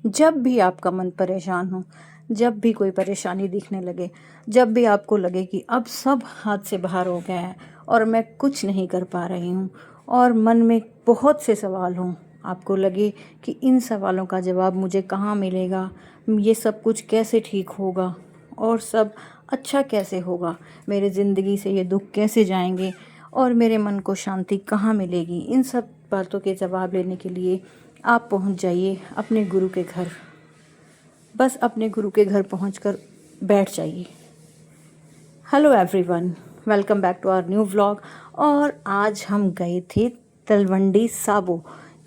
जब भी आपका मन परेशान हो, जब भी कोई परेशानी दिखने लगे, जब भी आपको लगे कि अब सब हाथ से बाहर हो गया है और मैं कुछ नहीं कर पा रही हूँ और मन में बहुत से सवाल हों, आपको लगे कि इन सवालों का जवाब मुझे कहाँ मिलेगा, ये सब कुछ कैसे ठीक होगा और सब अच्छा कैसे होगा, मेरे ज़िंदगी से ये दुख कैसे जाएंगे और मेरे मन को शांति कहाँ मिलेगी, इन सब बातों के जवाब लेने के लिए आप पहुंच जाइए अपने गुरु के घर। बस अपने गुरु के घर पहुंचकर बैठ जाइए। Hello everyone, welcome back to our new vlog. और आज हम गए थे तलवंडी साबो,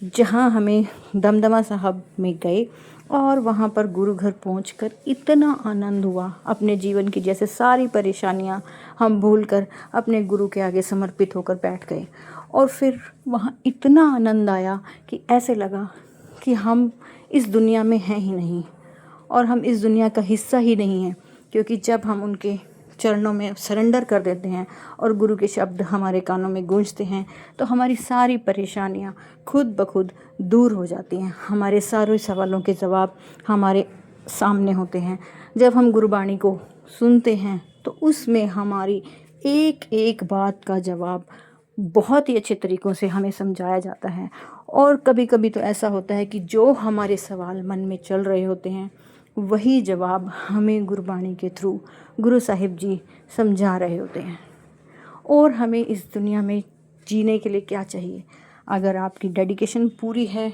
जहां हमें दमदमा साहब में गए और वहां पर गुरु घर पहुंचकर इतना आनंद हुआ, अपने जीवन की जैसे सारी परेशानियां हम भूलकर अपने गुरु के आगे समर्पित होकर बैठ गए। और फिर वहाँ इतना आनंद आया कि ऐसे लगा कि हम इस दुनिया में हैं ही नहीं और हम इस दुनिया का हिस्सा ही नहीं हैं, क्योंकि जब हम उनके चरणों में सरेंडर कर देते हैं और गुरु के शब्द हमारे कानों में गूंजते हैं तो हमारी सारी परेशानियां खुद ब खुद दूर हो जाती हैं। हमारे सारे सवालों के जवाब हमारे सामने होते हैं। जब हम गुरबाणी को सुनते हैं तो उसमें हमारी एक एक बात का जवाब बहुत ही अच्छे तरीक़ों से हमें समझाया जाता है। और कभी कभी तो ऐसा होता है कि जो हमारे सवाल मन में चल रहे होते हैं वही जवाब हमें गुरबाणी के थ्रू गुरु साहिब जी समझा रहे होते हैं। और हमें इस दुनिया में जीने के लिए क्या चाहिए, अगर आपकी डेडिकेशन पूरी है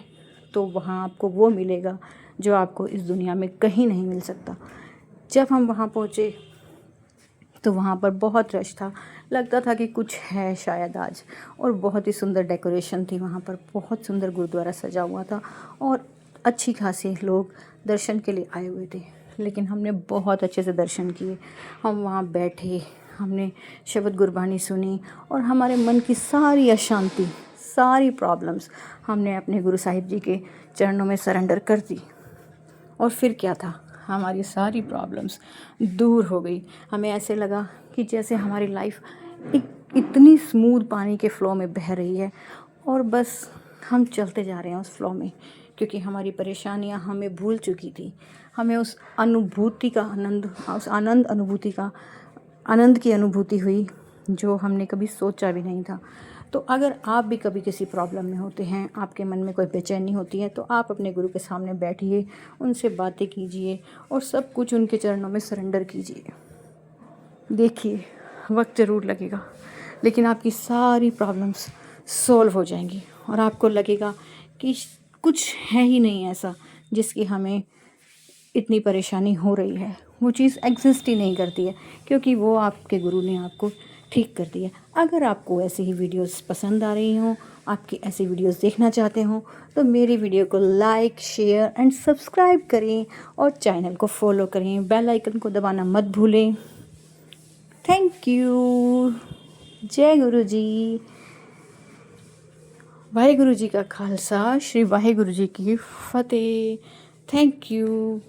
तो वहाँ आपको वो मिलेगा जो आपको इस दुनिया में कहीं नहीं मिल सकता। जब हम वहाँ पहुँचे तो वहाँ पर बहुत रश था, लगता था कि कुछ है शायद आज। और बहुत ही सुंदर डेकोरेशन थी वहाँ पर, बहुत सुंदर गुरुद्वारा सजा हुआ था और अच्छी खासी लोग दर्शन के लिए आए हुए थे। लेकिन हमने बहुत अच्छे से दर्शन किए। हम वहाँ बैठे, हमने शब्द गुरबानी सुनी और हमारे मन की सारी अशांति, सारी प्रॉब्लम्स हमने अपने गुरु साहिब जी के चरणों में सरेंडर कर दी। और फिर क्या था, हमारी सारी प्रॉब्लम्स दूर हो गई। हमें ऐसे लगा कि जैसे हमारी लाइफ इतनी स्मूथ पानी के फ़्लो में बह रही है और बस हम चलते जा रहे हैं उस फ़्लो में, क्योंकि हमारी परेशानियां हमें भूल चुकी थी। हमें उस अनुभूति का आनंद, उस आनंद की अनुभूति हुई जो हमने कभी सोचा भी नहीं था। तो अगर आप भी कभी किसी प्रॉब्लम में होते हैं, आपके मन में कोई बेचैनी होती है, तो आप अपने गुरु के सामने बैठिए, उनसे बातें कीजिए और सब कुछ उनके चरणों में सरेंडर कीजिए। देखिए, वक्त ज़रूर लगेगा लेकिन आपकी सारी प्रॉब्लम्स सॉल्व हो जाएंगी और आपको लगेगा कि कुछ है ही नहीं ऐसा जिसकी हमें इतनी परेशानी हो रही है। वो चीज़ एग्जिस्ट ही नहीं करती है, क्योंकि वो आपके गुरु ने आपको ठीक कर दिया। अगर आपको ऐसी ही वीडियोस पसंद आ रही हों, आपकी ऐसी वीडियोस देखना चाहते हो, तो मेरी वीडियो को लाइक, शेयर एंड सब्सक्राइब करें और चैनल को फॉलो करें। बेल आइकन को दबाना मत भूलें। Thank you. जय गुरु जी। वाहेगुरु जी का खालसा, श्री वाहेगुरु जी की फतेह। Thank you.